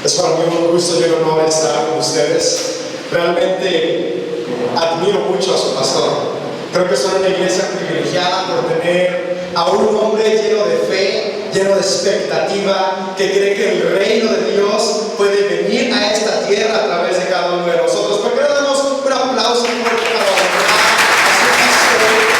Es para mí un gusto y un honor estar con ustedes. Realmente admiro mucho a su pastor. Creo que son una iglesia privilegiada por tener a un hombre lleno de fe, lleno de expectativa, que cree que el reino de Dios puede venir a esta tierra a través de cada uno de nosotros. ¿Por qué no damos un aplauso fuerte para a su pastor y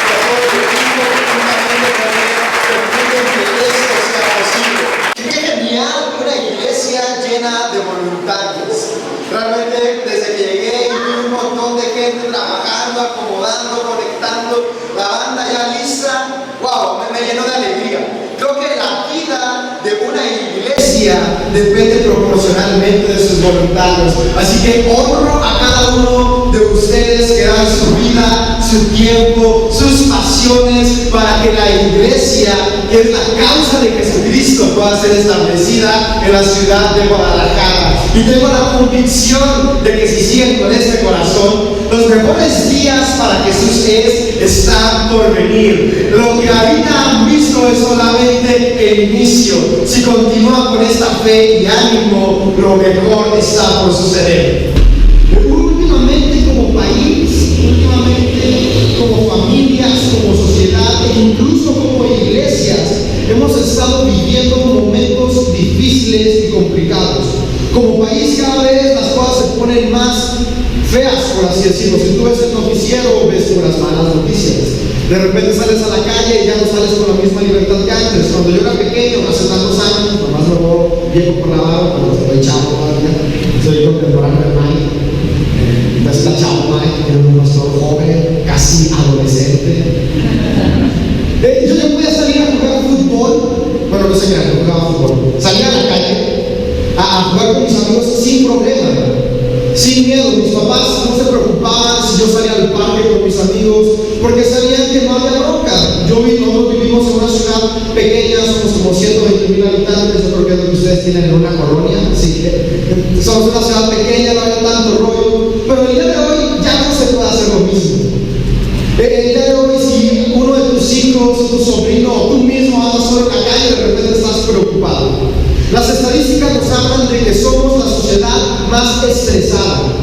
a todo el equipo que juntamente con él permiten que esto sea posible? Qué genial una iglesia llena de voluntarios. Realmente desde que llegué vi un montón de gente trabajando, acomodando, conectando, la banda ya lista. Wow, me llenó de alegría. Creo que la vida de una iglesia depende proporcionalmente de sus voluntarios. Así que honro a cada uno de ustedes que dan su vida, su tiempo, sus pasiones para que la iglesia, que es la causa de Jesucristo, pueda ser establecida en la ciudad de Guadalajara. Y tengo la convicción de que si siguen con este corazón, los mejores días para Jesús están por venir. Lo que ahorita han visto es solamente el inicio. Si continúan con esta fe y ánimo, lo mejor está por suceder. Últimamente como país, últimamente como familias, como sociedad e incluso como iglesias, hemos estado viviendo momentos difíciles y complicados. Como país cada vez las cosas se ponen más feas, por así decirlo. Si tú ves el noticiero, ves puras malas noticias. De repente sales a la calle y ya no sales con la misma libertad que antes. Cuando yo era pequeño, hace tantos años, nomás me veo viejo por la barba, cuando estoy chavo todavía, soy contemporáneo de Mike. Entonces está chavo Mike, era un pastor joven, casi adolescente. Yo ya podía salir a jugar fútbol. Bueno, no sé qué era, no jugaba fútbol. Salía a la calle a jugar con mis amigos sin problema, sin miedo. Mis papás no se preocupaban si yo salía al parque con mis amigos, porque sabían que no había bronca. Nosotros vivimos en una ciudad pequeña, somos como 120,000 habitantes. Yo creo que es lo que ustedes tienen en una colonia. Así que somos una ciudad pequeña, no hay tanto rollo. Pero el día de hoy ya no se puede hacer lo mismo. El día de hoy, si uno de tus hijos, tu sobrino o tú mismo andas solo en la calle, de repente estás preocupado. Las estadísticas nos hablan de que somos la sociedad más estresada,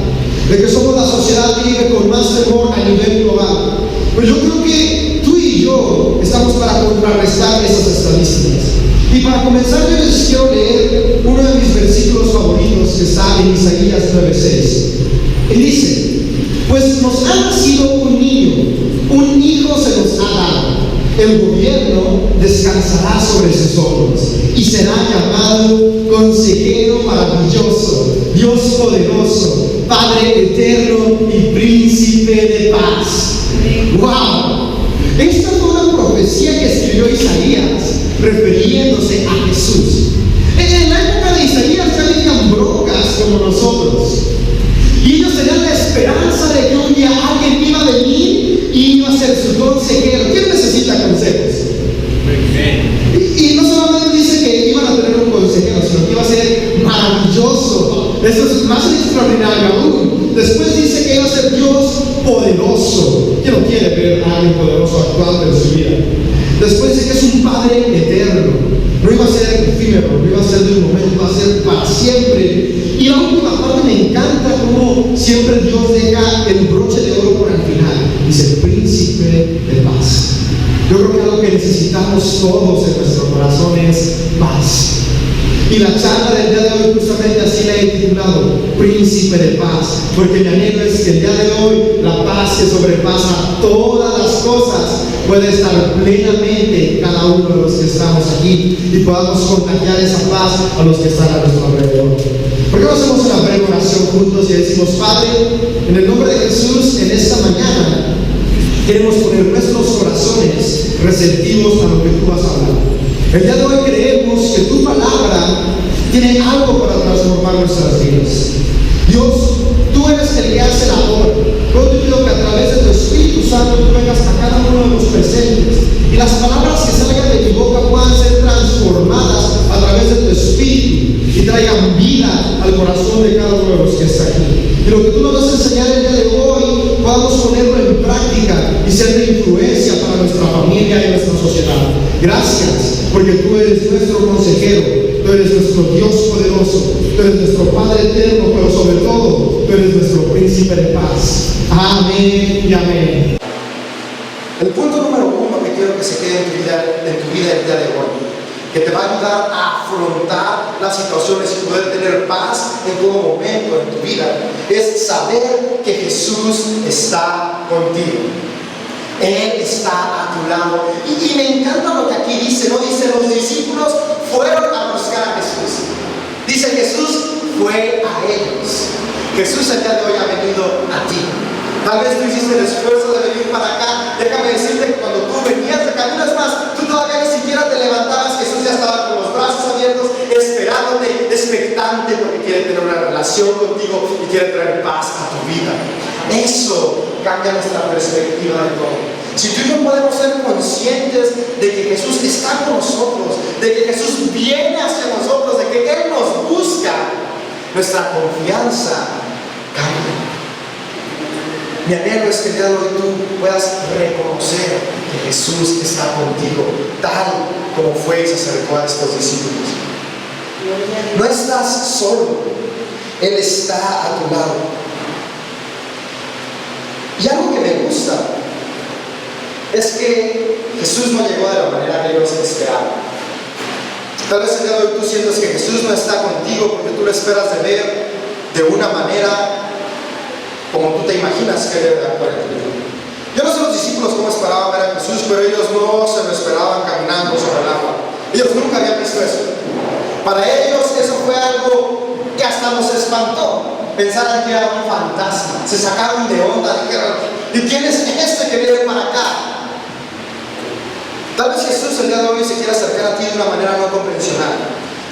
de que somos la sociedad que vive con más temor a nivel global. Pues yo creo que tú y yo estamos para contrarrestar esas estadísticas. Y para comenzar, yo les quiero leer uno de mis versículos favoritos que está en Isaías 9:6. Y dice: pues nos ha nacido un niño, un hijo se nos ha dado. El gobierno descansará sobre sus hombros y será llamado Consejero Maravilloso, Dios Poderoso, Padre Eterno y Príncipe de Paz. ¡Wow! Esta fue una profecía que escribió Isaías refiriéndose a Jesús. En la época de Isaías ya vivían broncas como nosotros. Y ellos tenían la esperanza de que un día alguien iba a venir y iba a ser su consejero. ¿Quién necesita consejos? Y no solamente dice que iban a tener un consejero, sino que iba a ser maravilloso. Eso es más extraordinario aún. Después dice que iba a ser Dios poderoso. ¿Quién no quiere ver a alguien poderoso actuando en su vida? Después dice que es un Padre eterno. No iba a ser efímero, no iba a ser de un momento, iba a ser para siempre. Y la última parte me encanta cómo siempre Dios deja el broche de oro por el final. Dice Príncipe de Paz. Yo creo que algo que necesitamos todos en nuestro corazón es paz. Y la charla del día de hoy justamente así la he titulado Príncipe de Paz, porque mi anhelo es que el día de hoy la paz que sobrepasa todas las cosas puede estar plenamente en cada uno de los que estamos aquí y podamos contagiar esa paz a los que están a nuestro alrededor. ¿Por qué no hacemos una breve oración juntos y decimos: Padre, en el nombre de Jesús, en esta mañana queremos poner nuestros corazones receptivos a lo que tú vas a hablar. El día de hoy creemos que tu palabra tiene algo para transformar nuestras vidas. Dios, tú eres el que hace la obra. Yo te pido que a través de tu Espíritu Santo tú vengas a cada uno de los presentes y las palabras que salgan de mi boca puedan ser transformadas a través de tu Espíritu y traigan vida al corazón de cada uno de los que está aquí. Y lo que tú nos vas a enseñar el día de hoy podamos ponerlo en práctica y ser de influencia para nuestra familia y nuestra sociedad. Gracias, porque tú eres nuestro consejero, tú eres nuestro Dios poderoso, tú eres nuestro Padre eterno, pero sobre todo, tú eres nuestro príncipe de paz. Amén y amén. El punto número 1 que quiero que se quede en tu vida el día de hoy, que te va a ayudar a afrontar las situaciones y poder tener paz en todo momento en tu vida, es saber que Jesús está contigo. Él está a tu lado. Y me encanta lo que aquí dice, ¿no? Dice, los discípulos fueron a buscar a Jesús. Dice, Jesús fue a ellos. Jesús el día de hoy ha venido a ti. Tal vez tú hiciste el esfuerzo de venir para acá. Déjame decirte que cuando tú venías de camino, es más, tú todavía ni siquiera te levantabas. Jesús ya estaba con los brazos abiertos, esperándote, expectante, porque quiere tener una relación contigo y quiere traer paz a tu vida. Eso cambia nuestra perspectiva de todo. Si tú y yo podemos ser conscientes de que Jesús está con nosotros, de que Jesús viene hacia nosotros, de que Él nos busca, nuestra confianza cambia. Mi anhelo es que el día de hoy tú puedas reconocer que Jesús está contigo, tal como fue y se acercó a estos discípulos. No estás solo, Él está a tu lado. Y algo que me gusta es que Jesús no llegó de la manera que ellos esperaban. Tal vez el día de hoy tú sientes que Jesús no está contigo porque tú lo esperas de ver de una manera como tú te imaginas que debe actuar en tu vida. Yo no sé los discípulos cómo esperaban ver a Jesús, pero ellos no se lo esperaban caminando sobre el agua. Ellos nunca habían visto eso. Para ellos eso fue algo que hasta los espantó. Pensaron que era un fantasma, se sacaron de onda, dijeron, ¿y quién es este que viene para acá? Tal vez Jesús el día de hoy se quiere acercar a ti de una manera no convencional.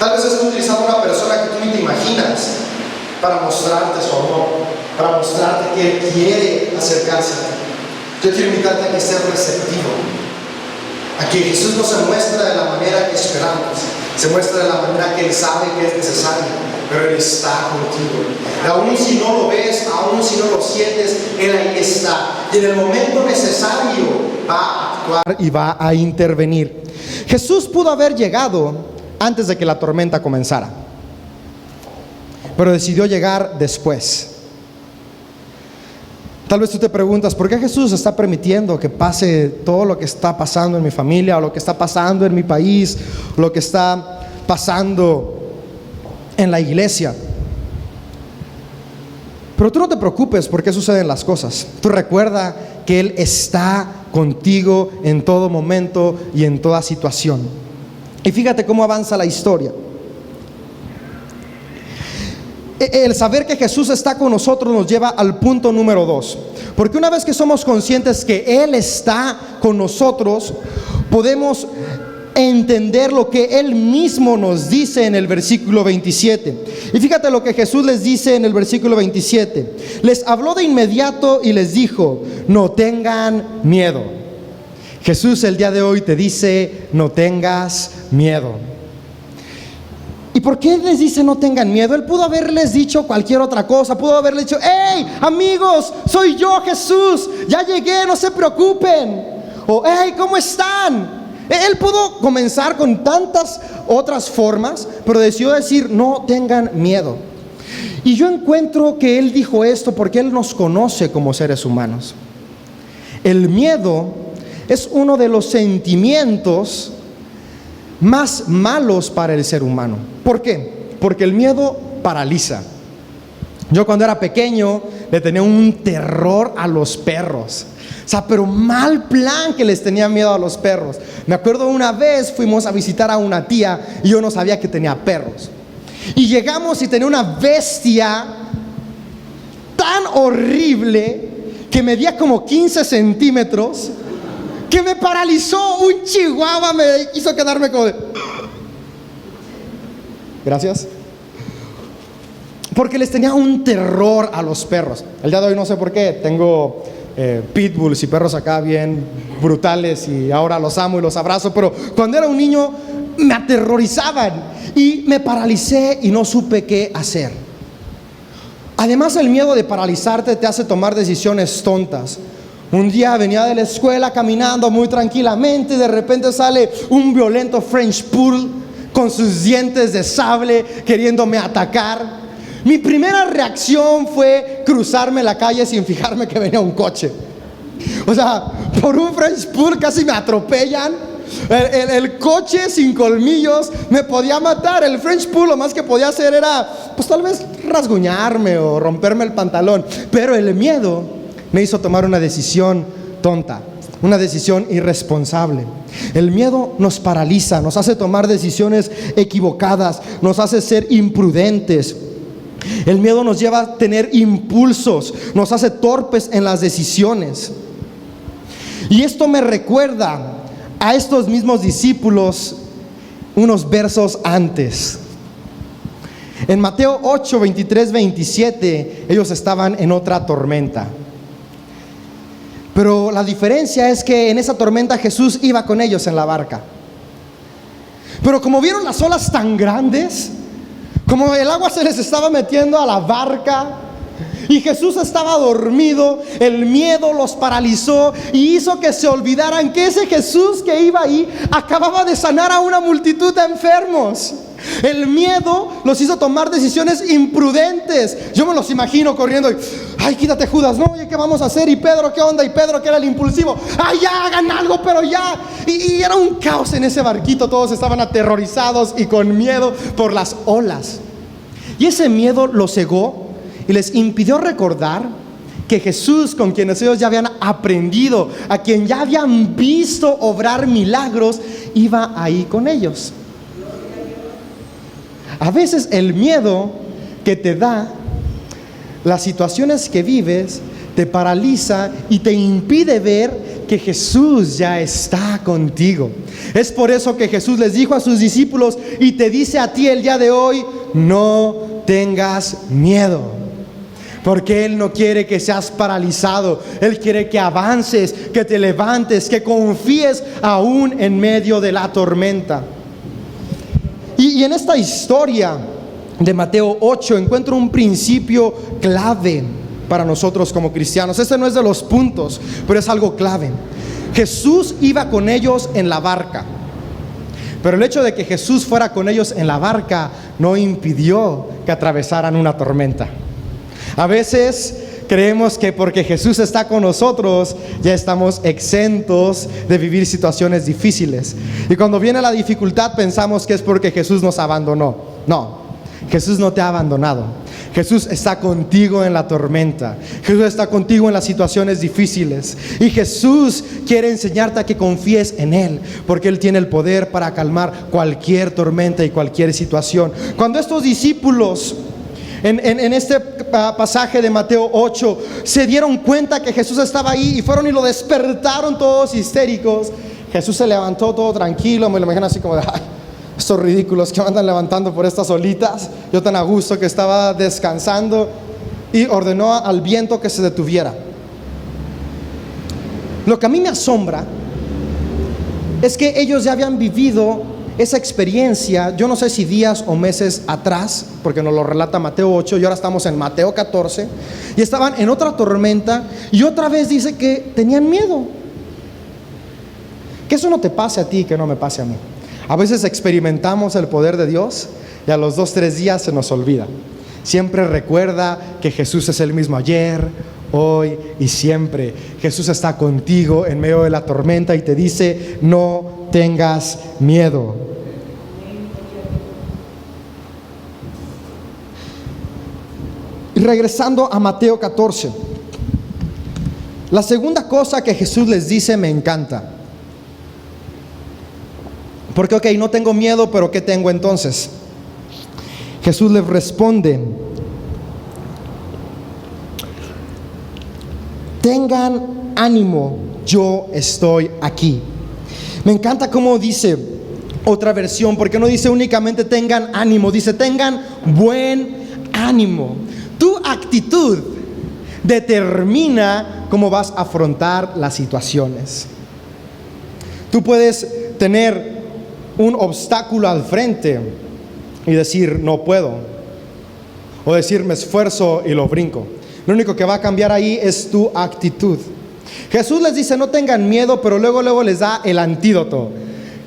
Tal vez está utilizando una persona que tú ni te imaginas para mostrarte su amor, para mostrarte que Él quiere acercarse a ti. Yo quiero invitarte a que estés receptivo, a que Jesús no se muestra de la manera que esperamos, se muestra de la manera que Él sabe que es necesario, pero Él está contigo. Y aún si no lo ves, aún si no lo sientes, Él ahí está. Y en el momento necesario va a actuar y va a intervenir. Jesús pudo haber llegado antes de que la tormenta comenzara, pero decidió llegar después. Tal vez tú te preguntas, ¿por qué Jesús está permitiendo que pase todo lo que está pasando en mi familia, o lo que está pasando en mi país, lo que está pasando en la iglesia? Pero tú no te preocupes por qué suceden las cosas. Tú recuerda que Él está contigo en todo momento y en toda situación. Y fíjate cómo avanza la historia. El saber que Jesús está con nosotros nos lleva al punto número 2. Porque una vez que somos conscientes que Él está con nosotros, podemos entender lo que Él mismo nos dice en el versículo 27. Y fíjate lo que Jesús les dice en el versículo 27. Les habló de inmediato y les dijo, no tengan miedo. Jesús el día de hoy te dice, no tengas miedo. ¿Y por qué les dice no tengan miedo? Él pudo haberles dicho cualquier otra cosa. Pudo haberles dicho, hey amigos, soy yo Jesús, ya llegué, no se preocupen. O hey, ¿cómo están? Él pudo comenzar con tantas otras formas, pero decidió decir no tengan miedo. Y yo encuentro que Él dijo esto porque Él nos conoce como seres humanos. El miedo es uno de los sentimientos más malos para el ser humano. ¿Por qué? Porque el miedo paraliza. Yo cuando era pequeño le tenía un terror a los perros. O sea, pero mal plan que les tenía miedo a los perros. Me acuerdo una vez fuimos a visitar a una tía y yo no sabía que tenía perros. Y llegamos y tenía una bestia tan horrible que medía como 15 centímetros que me paralizó. Un chihuahua me hizo quedarme como de... Gracias. Porque les tenía un terror a los perros. El día de hoy no sé por qué tengo pitbulls y perros acá bien brutales y ahora los amo y los abrazo, pero cuando era un niño me aterrorizaban y me paralicé y no supe qué hacer. Además, el miedo de paralizarte te hace tomar decisiones tontas. Un día venía de la escuela caminando muy tranquilamente y de repente sale un violento French Poodle con sus dientes de sable queriéndome atacar. Mi primera reacción fue cruzarme la calle sin fijarme que venía un coche. O sea, por un French Pool casi me atropellan. El coche sin colmillos me podía matar. El French Pool lo más que podía hacer era, pues tal vez rasguñarme o romperme el pantalón. Pero el miedo me hizo tomar una decisión tonta, una decisión irresponsable. El miedo nos paraliza, nos hace tomar decisiones equivocadas, nos hace ser imprudentes. El miedo nos lleva a tener impulsos, nos hace torpes en las decisiones. Y esto me recuerda a estos mismos discípulos unos versos antes. En Mateo 8, 23, 27, ellos estaban en otra tormenta. Pero la diferencia es que en esa tormenta Jesús iba con ellos en la barca. Pero como vieron las olas tan grandes, como el agua se les estaba metiendo a la barca y Jesús estaba dormido, el miedo los paralizó y hizo que se olvidaran que ese Jesús que iba ahí acababa de sanar a una multitud de enfermos. El miedo los hizo tomar decisiones imprudentes. Yo me los imagino corriendo y, ay, quítate, Judas, no, oye, ¿qué vamos a hacer? Y Pedro, ¿qué onda? Y Pedro, que era el impulsivo, ay, ya, hagan algo, pero ya. Y era un caos en ese barquito. Todos estaban aterrorizados y con miedo por las olas. Y ese miedo los cegó y les impidió recordar que Jesús, con quienes ellos ya habían aprendido, a quien ya habían visto obrar milagros, iba ahí con ellos. A veces el miedo que te da, las situaciones que vives, te paraliza y te impide ver que Jesús ya está contigo. Es por eso que Jesús les dijo a sus discípulos y te dice a ti el día de hoy: no tengas miedo. Porque Él no quiere que seas paralizado. Él quiere que avances, que te levantes, que confíes aún en medio de la tormenta. Y en esta historia de Mateo 8 encuentro un principio clave para nosotros como cristianos. Este no es de los puntos, pero es algo clave. Jesús iba con ellos en la barca, pero el hecho de que Jesús fuera con ellos en la barca no impidió que atravesaran una tormenta. A veces creemos que porque Jesús está con nosotros ya estamos exentos de vivir situaciones difíciles. Y cuando viene la dificultad pensamos que es porque Jesús nos abandonó. No, Jesús no te ha abandonado. Jesús está contigo en la tormenta. Jesús está contigo en las situaciones difíciles. Y Jesús quiere enseñarte a que confíes en Él, porque Él tiene el poder para calmar cualquier tormenta y cualquier situación. Cuando estos discípulos en este pasaje de Mateo 8 se dieron cuenta que Jesús estaba ahí y fueron y lo despertaron todos histéricos, Jesús se levantó todo tranquilo. Me lo imagino así como de, ay, estos ridículos que me andan levantando por estas olitas. Yo tan a gusto que estaba descansando. Y ordenó al viento que se detuviera. Lo que a mí me asombra es que ellos ya habían vivido esa experiencia, yo no sé si días o meses atrás, porque nos lo relata Mateo 8 y ahora estamos en Mateo 14, y estaban en otra tormenta y otra vez dice que tenían miedo. Que eso no te pase a ti, que no me pase a mí. A veces experimentamos el poder de Dios y a los 2-3 días se nos olvida. Siempre recuerda que Jesús es el mismo ayer, hoy y siempre. Jesús está contigo en medio de la tormenta y te dice: no tengas miedo. Y regresando a Mateo 14, la segunda cosa que Jesús les dice me encanta. Porque ok, no tengo miedo, pero ¿qué tengo entonces? Jesús les responde: tengan ánimo, yo estoy aquí. Me encanta cómo dice otra versión, porque no dice únicamente tengan ánimo, dice tengan buen ánimo. Tu actitud determina cómo vas a afrontar las situaciones. Tú puedes tener un obstáculo al frente y decir no puedo, o decir me esfuerzo y lo brinco. Lo único que va a cambiar ahí es tu actitud. Jesús les dice no tengan miedo, pero luego les da el antídoto.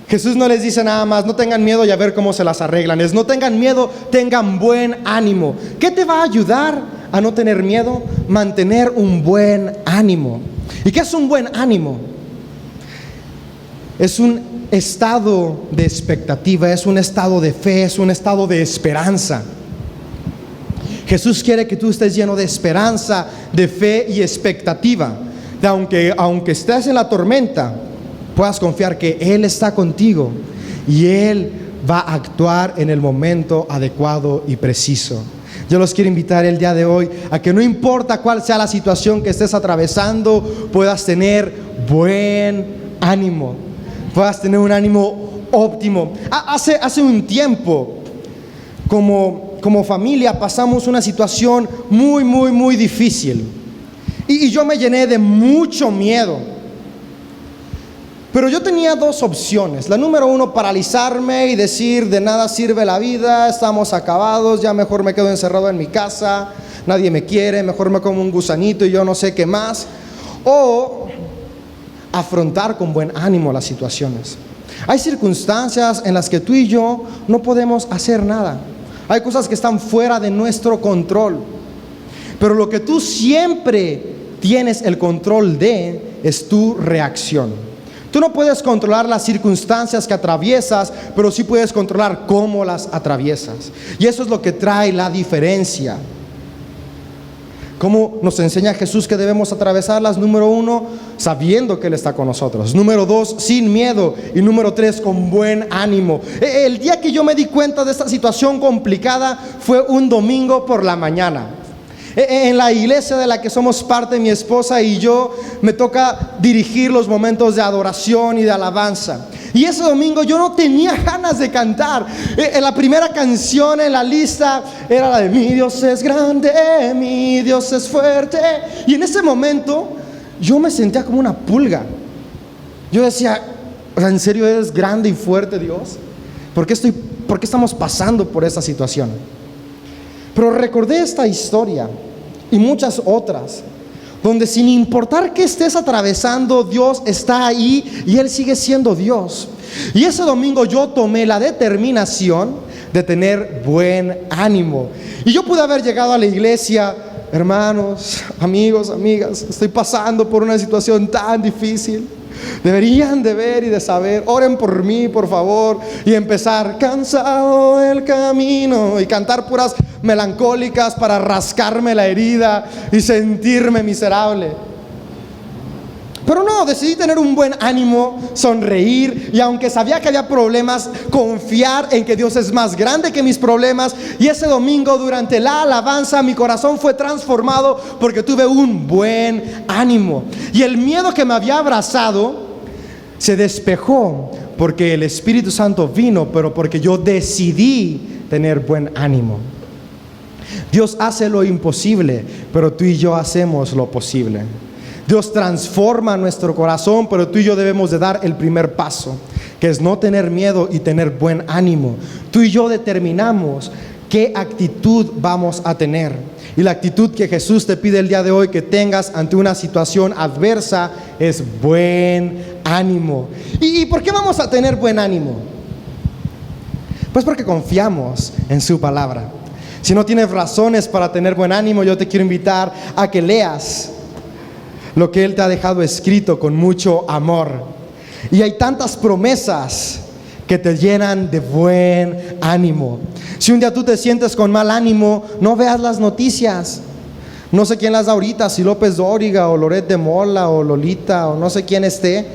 Jesús no les dice nada más, no tengan miedo y a ver cómo se las arreglan. Es no tengan miedo, tengan buen ánimo. ¿Qué te va a ayudar a no tener miedo? Mantener un buen ánimo. ¿Y qué es un buen ánimo? Es un estado de expectativa, es un estado de fe, es un estado de esperanza. Jesús quiere que tú estés lleno de esperanza, de fe y expectativa. De aunque estés en la tormenta, puedas confiar que Él está contigo y Él va a actuar en el momento adecuado y preciso. Yo los quiero invitar el día de hoy a que no importa cuál sea la situación que estés atravesando, puedas tener buen ánimo, puedas tener un ánimo óptimo. Hace un tiempo, como familia, pasamos una situación muy difícil y yo me llené de mucho miedo. Pero yo tenía dos opciones. La número uno, paralizarme y decir, de nada sirve la vida, estamos acabados, ya mejor me quedo encerrado en mi casa, nadie me quiere, mejor me como un gusanito y yo no sé qué más. O afrontar con buen ánimo las situaciones. Hay circunstancias en las que tú y yo no podemos hacer nada. Hay cosas que están fuera de nuestro control. Pero lo que tú siempre tienes el control de es tu reacción. Tú no puedes controlar las circunstancias que atraviesas, pero sí puedes controlar cómo las atraviesas. Y eso es lo que trae la diferencia. ¿Cómo nos enseña Jesús que debemos atravesarlas? Número uno, sabiendo que Él está con nosotros. Número dos, sin miedo. Y número tres, con buen ánimo. El día que yo me di cuenta de esta situación complicada fue un domingo por la mañana. En la iglesia de la que somos parte, mi esposa y yo, me toca dirigir los momentos de adoración y de alabanza. Y ese domingo yo no tenía ganas de cantar. La primera canción en la lista era la de Mi Dios es grande, mi Dios es fuerte. Y en ese momento yo me sentía como una pulga. Yo decía, ¿en serio eres grande y fuerte, Dios? ¿Por qué estamos pasando por esta situación? Pero recordé esta historia y muchas otras, donde sin importar qué estés atravesando, Dios está ahí y Él sigue siendo Dios. Y ese domingo yo tomé la determinación de tener buen ánimo. Y yo pude haber llegado a la iglesia, hermanos, amigos, amigas, estoy pasando por una situación tan difícil. Deberían de ver y de saber, oren por mí, por favor. Y empezar, cansado del camino, y cantar puras melancólicas para rascarme la herida y sentirme miserable. Pero no, decidí tener un buen ánimo, sonreír, y aunque sabía que había problemas, confiar en que Dios es más grande que mis problemas. Y ese domingo, durante la alabanza, mi corazón fue transformado porque tuve un buen ánimo. Y el miedo que me había abrazado se despejó porque el Espíritu Santo vino, pero porque yo decidí tener buen ánimo. Dios hace lo imposible, pero tú y yo hacemos lo posible. Dios transforma nuestro corazón, pero tú y yo debemos de dar el primer paso, que es no tener miedo y tener buen ánimo. Tú y yo determinamos qué actitud vamos a tener. Y la actitud que Jesús te pide el día de hoy que tengas ante una situación adversa es buen ánimo. ¿Y por qué vamos a tener buen ánimo? Pues porque confiamos en su palabra. Si no tienes razones para tener buen ánimo, yo te quiero invitar a que leas lo que Él te ha dejado escrito con mucho amor. Y hay tantas promesas que te llenan de buen ánimo. Si un día tú te sientes con mal ánimo, no veas las noticias. No sé quién las da ahorita, si López Dóriga o Loret de Mola o Lolita o no sé quién esté.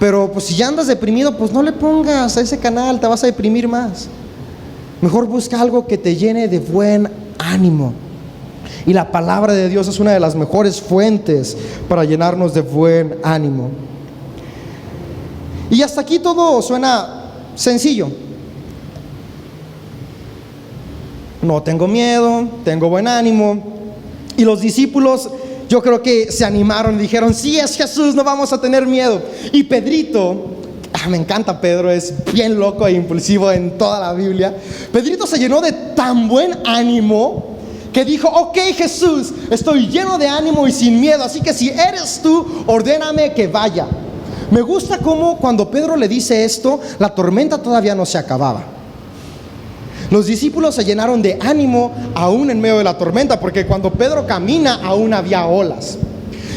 Pero pues si ya andas deprimido, pues no le pongas a ese canal, te vas a deprimir más. Mejor busca algo que te llene de buen ánimo. Y la palabra de Dios es una de las mejores fuentes para llenarnos de buen ánimo. Y hasta aquí todo suena sencillo. No tengo miedo, tengo buen ánimo. Y los discípulos, yo creo que se animaron y dijeron, sí, es Jesús, no vamos a tener miedo. Y Pedrito, me encanta Pedro, es bien loco e impulsivo en toda la Biblia. Pedrito se llenó de tan buen ánimo que dijo, ok Jesús, estoy lleno de ánimo y sin miedo, así que si eres tú, ordéname que vaya. Me gusta cómo cuando Pedro le dice esto, la tormenta todavía no se acababa. Los discípulos se llenaron de ánimo aún en medio de la tormenta, porque cuando Pedro camina aún había olas.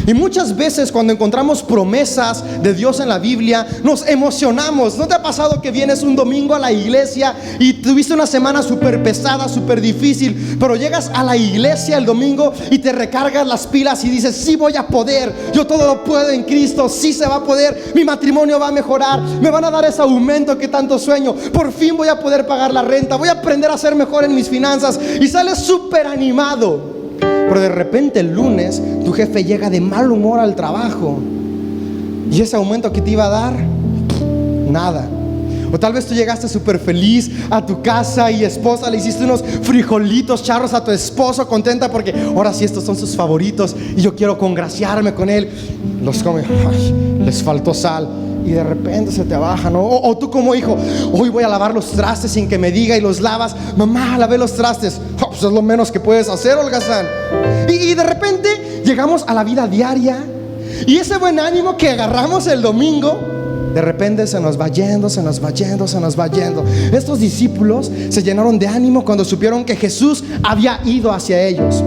Y muchas veces cuando encontramos promesas de Dios en la Biblia, nos emocionamos. ¿No te ha pasado que vienes un domingo a la iglesia y tuviste una semana súper pesada, súper difícil, pero llegas a la iglesia el domingo y te recargas las pilas y dices: sí voy a poder, yo todo lo puedo en Cristo, sí se va a poder, mi matrimonio va a mejorar, me van a dar ese aumento que tanto sueño, por fin voy a poder pagar la renta, voy a aprender a ser mejor en mis finanzas, y sales súper animado? Pero de repente el lunes tu jefe llega de mal humor al trabajo, y ese aumento que te iba a dar, nada. O tal vez tú llegaste súper feliz a tu casa y esposa, le hiciste unos frijolitos charros a tu esposo, contenta porque ahora sí estos son sus favoritos y yo quiero congraciarme con él. Los come, ay, les faltó sal. Y de repente se te baja, ¿no? O tú como hijo: hoy voy a lavar los trastes sin que me diga, y los lavas. Mamá, lavé los trastes. Pues es lo menos que puedes hacer, holgazán. Y de repente llegamos a la vida diaria, y ese buen ánimo que agarramos el domingo, de repente se nos va yendo, se nos va yendo, se nos va yendo. Estos discípulos se llenaron de ánimo cuando supieron que Jesús había ido hacia ellos.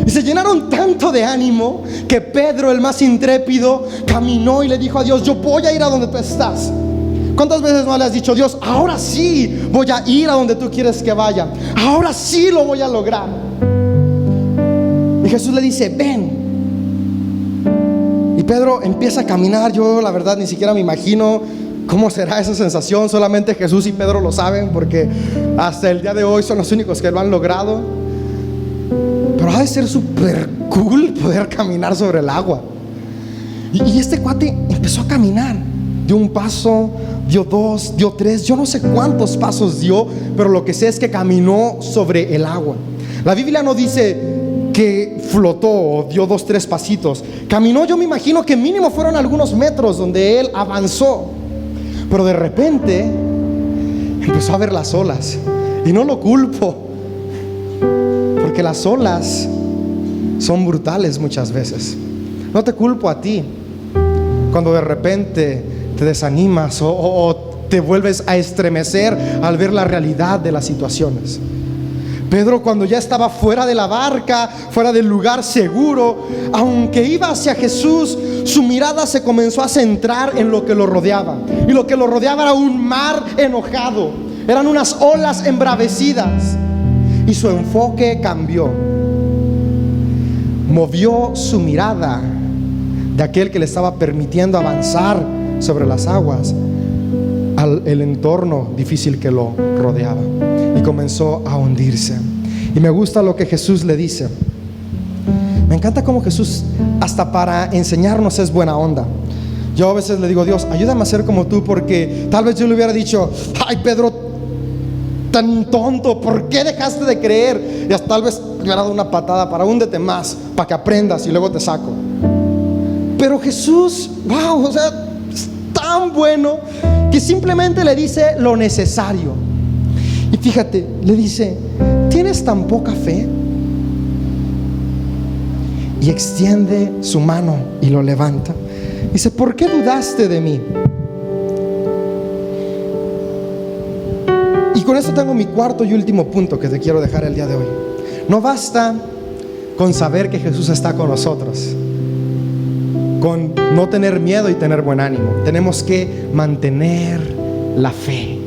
Y se llenaron tanto de ánimo que Pedro, el más intrépido, caminó y le dijo a Dios: yo voy a ir a donde tú estás. ¿Cuántas veces no le has dicho: Dios, ahora sí voy a ir a donde tú quieres que vaya, ahora sí lo voy a lograr? Y Jesús le dice: ven. Y Pedro empieza a caminar. Yo la verdad ni siquiera me imagino cómo será esa sensación. Solamente Jesús y Pedro lo saben, porque hasta el día de hoy son los únicos que lo han logrado. Pero ha de ser súper cool poder caminar sobre el agua. Y este cuate empezó a caminar. Dio un paso, dio dos, dio tres. Yo no sé cuántos pasos dio, pero lo que sé es que caminó sobre el agua. La Biblia no dice que flotó o dio 2, 3 pasitos. Caminó, yo me imagino que mínimo fueron algunos metros donde él avanzó. Pero de repente empezó a ver las olas. Y no lo culpo, porque las olas son brutales muchas veces. No te culpo a ti cuando de repente te desanimas o te vuelves a estremecer al ver la realidad de las situaciones. Pedro, cuando ya estaba fuera de la barca, fuera del lugar seguro, aunque iba hacia Jesús, su mirada se comenzó a centrar en lo que lo rodeaba. Y lo que lo rodeaba era un mar enojado, eran unas olas embravecidas. Y su enfoque cambió. Movió su mirada de aquel que le estaba permitiendo avanzar sobre las aguas al el entorno difícil que lo rodeaba, y comenzó a hundirse. Y me gusta lo que Jesús le dice. Me encanta cómo Jesús, hasta para enseñarnos, es buena onda. Yo a veces le digo: Dios, ayúdame a ser como tú, porque tal vez yo le hubiera dicho: ay, Pedro, tan tonto, ¿por qué dejaste de creer? Y hasta tal vez le hubiera dado una patada para: húndete más, para que aprendas y luego te saco. Pero Jesús, wow, o sea, es tan bueno que simplemente le dice lo necesario. Y fíjate, le dice: ¿tienes tan poca fe? Y extiende su mano y lo levanta. Dice: ¿por qué dudaste de mí? Y con esto tengo mi cuarto y último punto que te quiero dejar el día de hoy. No basta con saber que Jesús está con nosotros, con no tener miedo y tener buen ánimo. Tenemos que mantener la fe.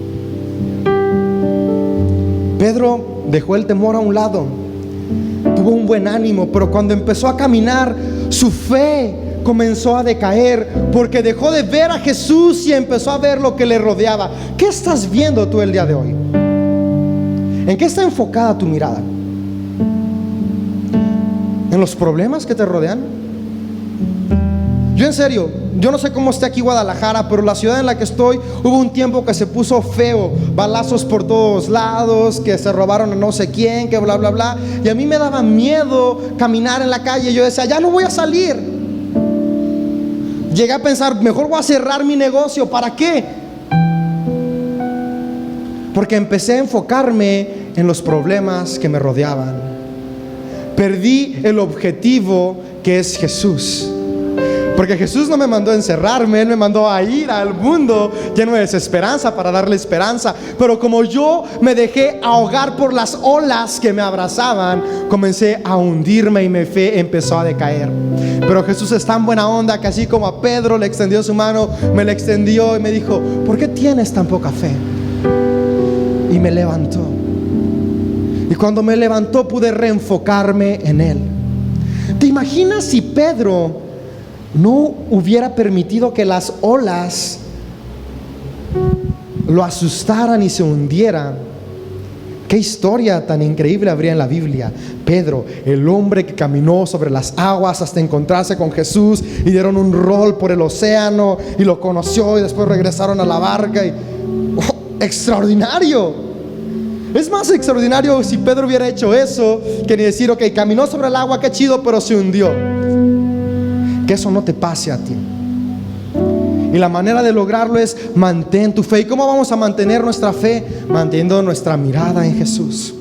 Pedro dejó el temor a un lado, tuvo un buen ánimo, pero cuando empezó a caminar, su fe comenzó a decaer, porque dejó de ver a Jesús y empezó a ver lo que le rodeaba. ¿Qué estás viendo tú el día de hoy? ¿En qué está enfocada tu mirada? ¿En los problemas que te rodean? Yo en serio, yo no sé cómo esté aquí Guadalajara, pero la ciudad en la que estoy, hubo un tiempo que se puso feo. Balazos por todos lados, que se robaron a no sé quién, que bla bla bla. Y a mí me daba miedo caminar en la calle. Yo decía: ya no voy a salir. Llegué a pensar: mejor voy a cerrar mi negocio. ¿Para qué? Porque empecé a enfocarme en los problemas que me rodeaban. Perdí el objetivo, que es Jesús. Porque Jesús no me mandó a encerrarme, Él me mandó a ir al mundo lleno de desesperanza para darle esperanza. Pero como yo me dejé ahogar por las olas que me abrazaban, comencé a hundirme y mi fe empezó a decaer. Pero Jesús es tan buena onda que así como a Pedro le extendió su mano, me la extendió y me dijo: ¿por qué tienes tan poca fe? Y me levantó. Y cuando me levantó pude reenfocarme en Él. ¿Te imaginas si Pedro no hubiera permitido que las olas lo asustaran y se hundieran? Qué historia tan increíble habría en la Biblia. Pedro, el hombre que caminó sobre las aguas hasta encontrarse con Jesús, y dieron un rol por el océano y lo conoció, y después regresaron a la barca y extraordinario. Es más extraordinario si Pedro hubiera hecho eso que ni decir: ok, caminó sobre el agua, qué chido, pero se hundió. Que eso no te pase a ti. Y la manera de lograrlo es: mantén tu fe. ¿Y cómo vamos a mantener nuestra fe? Manteniendo nuestra mirada en Jesús.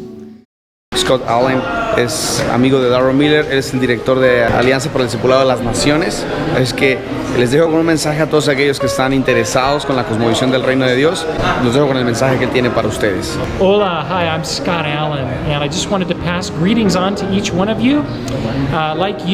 Scott Allen es amigo de Darrell Miller, él es el director de Alianza para el Discipulado de las Naciones. Es que les dejo con un mensaje a todos aquellos que están interesados con la cosmovisión del reino de Dios. Los dejo con el mensaje que él tiene para ustedes. Hola, hi, I'm Scott Allen, and I just wanted to pass greetings on to each one of you. Like you.